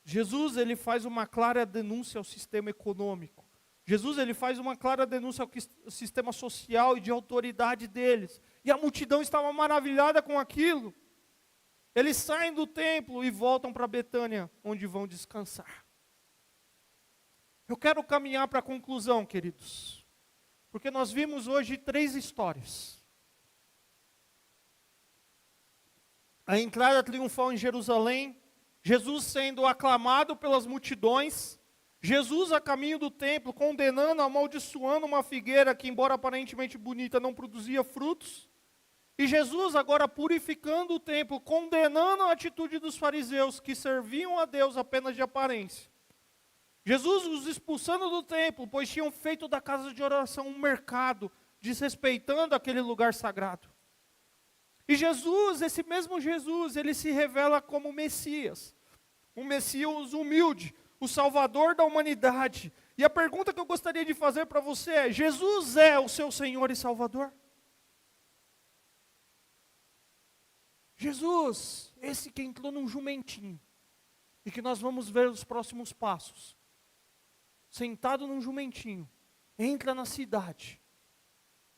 Jesus, ele faz uma clara denúncia ao sistema econômico. Jesus, ele faz uma clara denúncia ao sistema social e de autoridade deles. E a multidão estava maravilhada com aquilo. Eles saem do templo e voltam para Betânia, onde vão descansar. Eu quero caminhar para a conclusão, queridos. Porque nós vimos hoje 3 histórias. A entrada triunfal em Jerusalém, Jesus sendo aclamado pelas multidões, Jesus a caminho do templo, condenando, amaldiçoando uma figueira que, embora aparentemente bonita, não produzia frutos. E Jesus agora purificando o templo, condenando a atitude dos fariseus, que serviam a Deus apenas de aparência. Jesus os expulsando do templo, pois tinham feito da casa de oração um mercado, desrespeitando aquele lugar sagrado. E Jesus, esse mesmo Jesus, ele se revela como Messias. Um Messias humilde, o Salvador da humanidade. E a pergunta que eu gostaria de fazer para você é: Jesus é o seu Senhor e Salvador? Jesus, esse que entrou num jumentinho, e que nós vamos ver os próximos passos, sentado num jumentinho, entra na cidade,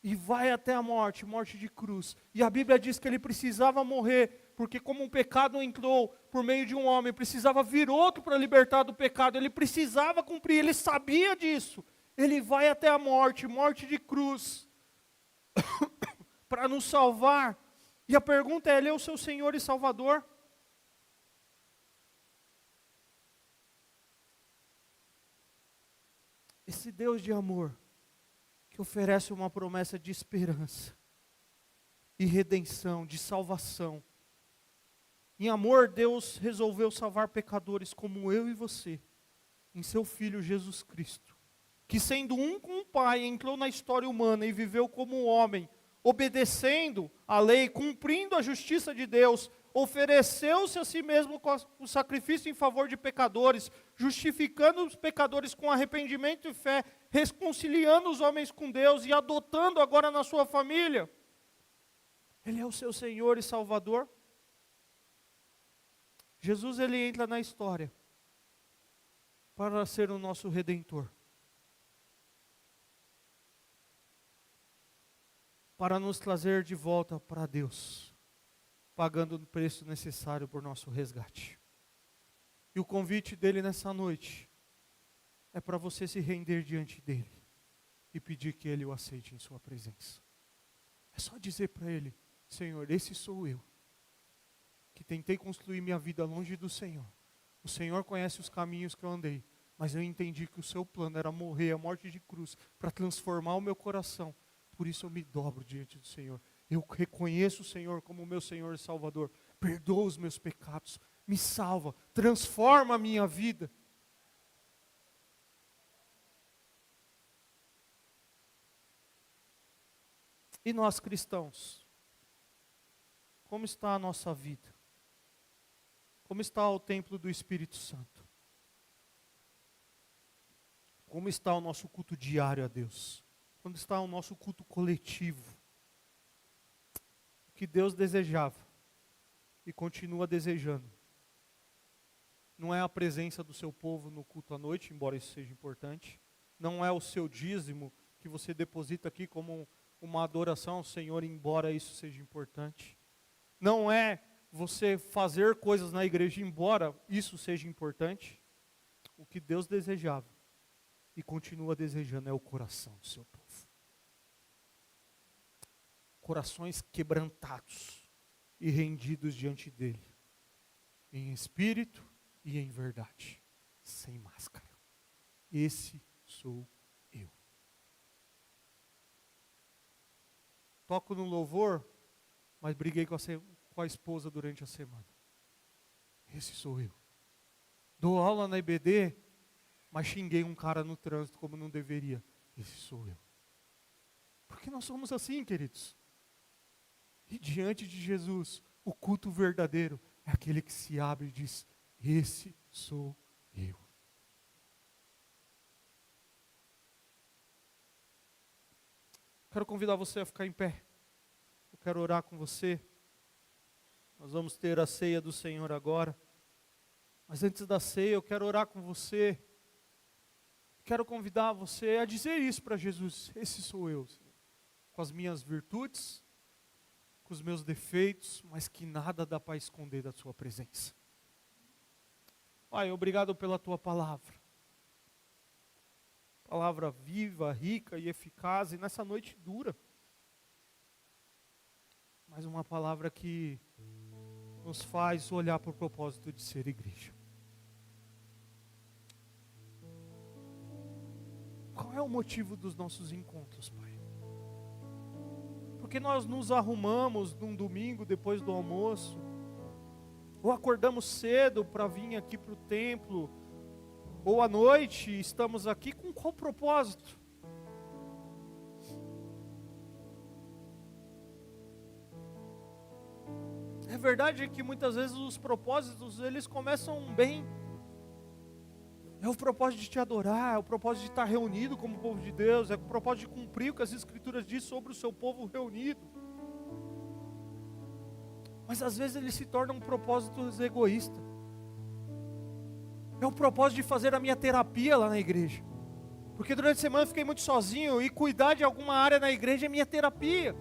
e vai até a morte, morte de cruz. E a Bíblia diz que ele precisava morrer, porque como um pecado entrou por meio de um homem, precisava vir outro para libertar do pecado, ele precisava cumprir, ele sabia disso. Ele vai até a morte, morte de cruz, para nos salvar. E a pergunta é: ele é o seu Senhor e Salvador? Esse Deus de amor, que oferece uma promessa de esperança, e redenção, de salvação. Em amor, Deus resolveu salvar pecadores como eu e você, em seu Filho Jesus Cristo, que sendo um com o Pai, entrou na história humana e viveu como um homem, obedecendo a lei, cumprindo a justiça de Deus, ofereceu-se a si mesmo com o sacrifício em favor de pecadores, justificando os pecadores com arrependimento e fé, reconciliando os homens com Deus e adotando agora na sua família. Ele é o seu Senhor e Salvador. Jesus, ele entra na história para ser o nosso Redentor, para nos trazer de volta para Deus, pagando o preço necessário por nosso resgate. E o convite dele nessa noite é para você se render diante dele e pedir que ele o aceite em sua presença. É só dizer para ele: Senhor, esse sou eu, que tentei construir minha vida longe do Senhor. O Senhor conhece os caminhos que eu andei, mas eu entendi que o seu plano era morrer a morte de cruz para transformar o meu coração. Por isso eu me dobro diante do Senhor. Eu reconheço o Senhor como meu Senhor e Salvador. Perdoa os meus pecados, me salva, transforma a minha vida. E nós cristãos, como está a nossa vida? Como está o templo do Espírito Santo? Como está o nosso culto diário a Deus? Como está o nosso culto coletivo? O que Deus desejava e continua desejando não é a presença do seu povo no culto à noite, embora isso seja importante. Não é o seu dízimo que você deposita aqui como uma adoração ao Senhor, embora isso seja importante. Não é você fazer coisas na igreja, embora isso seja importante. O que Deus desejava e continua desejando é o coração do seu povo. Corações quebrantados e rendidos diante dele, em espírito e em verdade, sem máscara. Esse sou eu. Toco no louvor, mas briguei com a esposa durante a semana. Esse sou eu. Dou aula na IBD, mas xinguei um cara no trânsito como não deveria. Esse sou eu. Porque nós somos assim, queridos. E diante de Jesus, o culto verdadeiro é aquele que se abre e diz: esse sou eu. Quero convidar você a ficar em pé. Eu quero orar com você. Nós vamos ter a ceia do Senhor agora. Mas antes da ceia, eu quero orar com você. Quero convidar você a dizer isso para Jesus: esse sou eu, Senhor. Com as minhas virtudes, com os meus defeitos, mas que nada dá para esconder da sua presença. Pai, obrigado pela tua palavra. Palavra viva, rica e eficaz, e nessa noite dura. Mas uma palavra que nos faz olhar para o propósito de ser igreja. Qual é o motivo dos nossos encontros, Pai? Porque nós nos arrumamos num domingo depois do almoço, ou acordamos cedo para vir aqui para o templo, ou à noite estamos aqui com qual propósito? É verdade que muitas vezes os propósitos, eles começam bem. É o propósito de te adorar, é o propósito de estar reunido como povo de Deus, é o propósito de cumprir o que as Escrituras dizem sobre o seu povo reunido. Mas às vezes ele se torna um propósito egoísta. É o propósito de fazer a minha terapia lá na igreja. Porque durante a semana eu fiquei muito sozinho e cuidar de alguma área na igreja é minha terapia.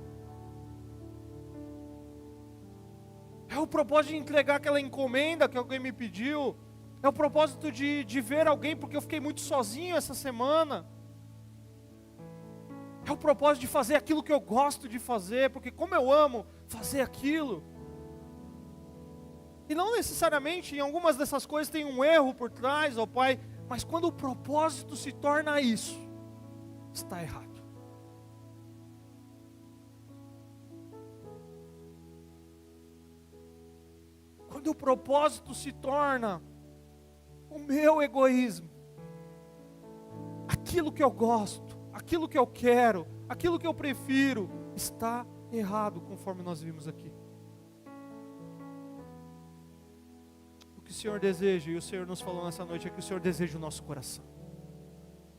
É o propósito de entregar aquela encomenda que alguém me pediu. É o propósito de ver alguém porque eu fiquei muito sozinho essa semana. É o propósito de fazer aquilo que eu gosto de fazer, porque como eu amo fazer aquilo. E não necessariamente em algumas dessas coisas tem um erro por trás, ó Pai, mas quando o propósito se torna isso, está errado. Quando o propósito se torna o meu egoísmo, aquilo que eu gosto, aquilo que eu quero, aquilo que eu prefiro, está errado, conforme nós vimos aqui. O que o Senhor deseja, e o Senhor nos falou nessa noite, é que o Senhor deseja o nosso coração.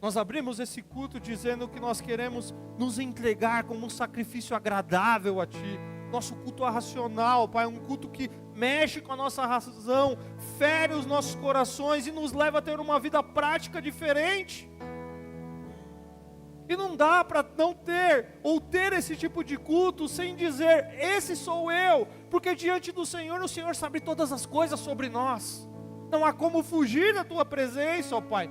Nós abrimos esse culto dizendo que nós queremos nos entregar como um sacrifício agradável a Ti. Nosso culto racional, Pai, um culto que mexe com a nossa razão, fere os nossos corações e nos leva a ter uma vida prática diferente. E não dá para não ter, ou ter esse tipo de culto, sem dizer, esse sou eu. Porque diante do Senhor, o Senhor sabe todas as coisas sobre nós. Não há como fugir da tua presença, ó Pai.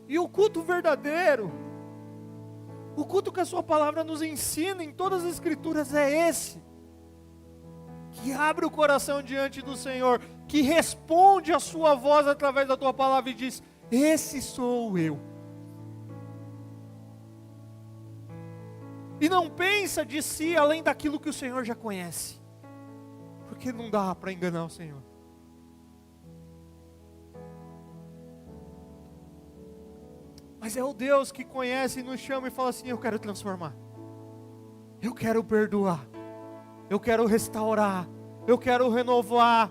E o culto verdadeiro, o culto que a sua palavra nos ensina em todas as escrituras é esse. Que abre o coração diante do Senhor, que responde a sua voz através da tua palavra e diz, esse sou eu. E não pensa de si além daquilo que o Senhor já conhece. Porque não dá para enganar o Senhor. Mas é o Deus que conhece e nos chama e fala assim, eu quero transformar. Eu quero perdoar. Eu quero restaurar. Eu quero renovar.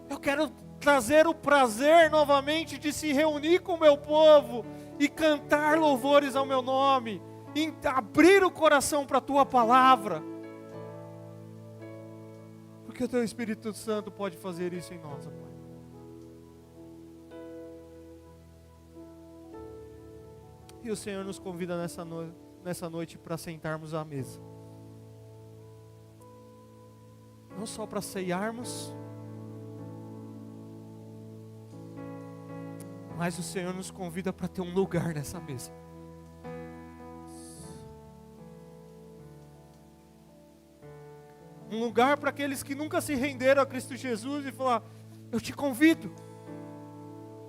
Eu quero trazer o prazer novamente de se reunir com o meu povo e cantar louvores ao meu nome, e abrir o coração para a tua palavra, porque o teu Espírito Santo pode fazer isso em nós, ó Pai. E o Senhor nos convida nessa noite para sentarmos à mesa, não só para ceiarmos, mas o Senhor nos convida para ter um lugar nessa mesa. Um lugar para aqueles que nunca se renderam a Cristo Jesus e falar, eu te convido.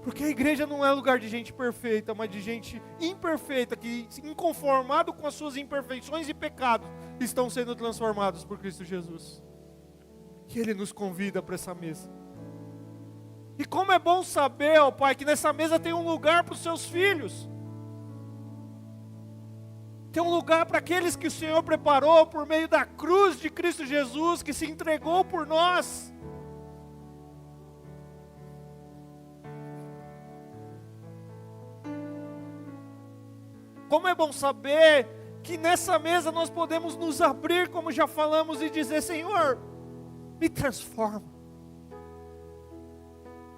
Porque a igreja não é lugar de gente perfeita, mas de gente imperfeita, que inconformado com as suas imperfeições e pecados, estão sendo transformados por Cristo Jesus. E Ele nos convida para essa mesa. E como é bom saber, ó Pai, que nessa mesa tem um lugar para os seus filhos. Tem um lugar para aqueles que o Senhor preparou por meio da cruz de Cristo Jesus, que se entregou por nós. Como é bom saber que nessa mesa nós podemos nos abrir, como já falamos, e dizer, Senhor, me transforma.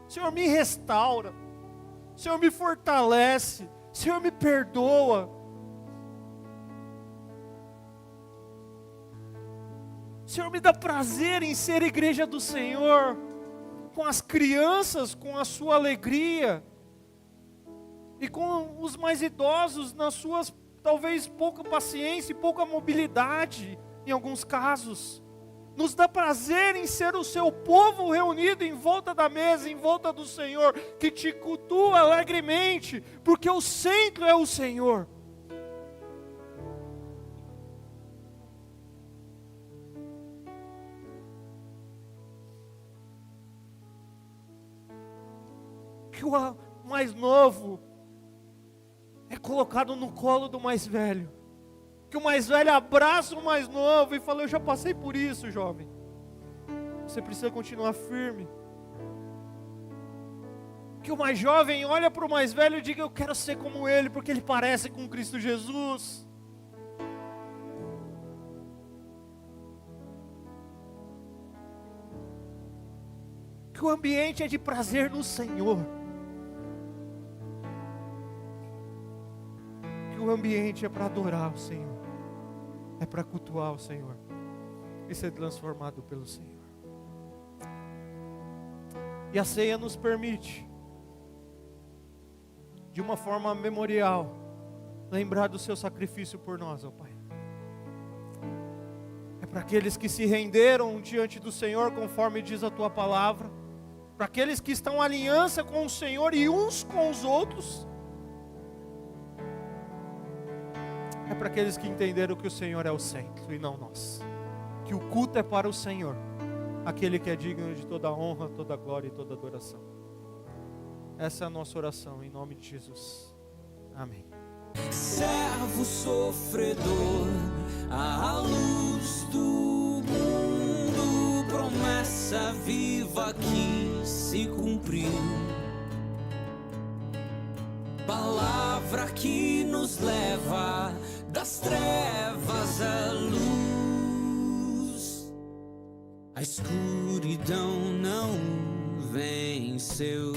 Senhor, me restaura. Senhor, me fortalece. Senhor, me perdoa. Senhor, me dá prazer em ser igreja do Senhor, com as crianças, com a sua alegria, e com os mais idosos nas suas, talvez, pouca paciência e pouca mobilidade, em alguns casos. Nos dá prazer em ser o seu povo reunido em volta da mesa, em volta do Senhor, que te cultua alegremente, porque o centro é o Senhor. Que o mais novo é colocado no colo do mais velho. Que o mais velho abraça o mais novo e fala, eu já passei por isso, jovem. Você precisa continuar firme. Que o mais jovem olha para o mais velho e diga, eu quero ser como ele, porque ele parece com Cristo Jesus. Que o ambiente é de prazer no Senhor. Que o ambiente é para adorar o Senhor. É para cultuar o Senhor. E ser transformado pelo Senhor. E a ceia nos permite, de uma forma memorial, lembrar do seu sacrifício por nós, ó Pai. É para aqueles que se renderam diante do Senhor, conforme diz a Tua palavra. Para aqueles que estão em aliança com o Senhor e uns com os outros. É para aqueles que entenderam que o Senhor é o centro e não nós. Que o culto é para o Senhor, aquele que é digno de toda honra, toda glória e toda adoração. Essa é a nossa oração, em nome de Jesus. Amém. Servo sofredor, à luz do mundo, promessa viva que se cumpriu. Palavra palavra que nos leva das trevas à luz. A escuridão não venceu.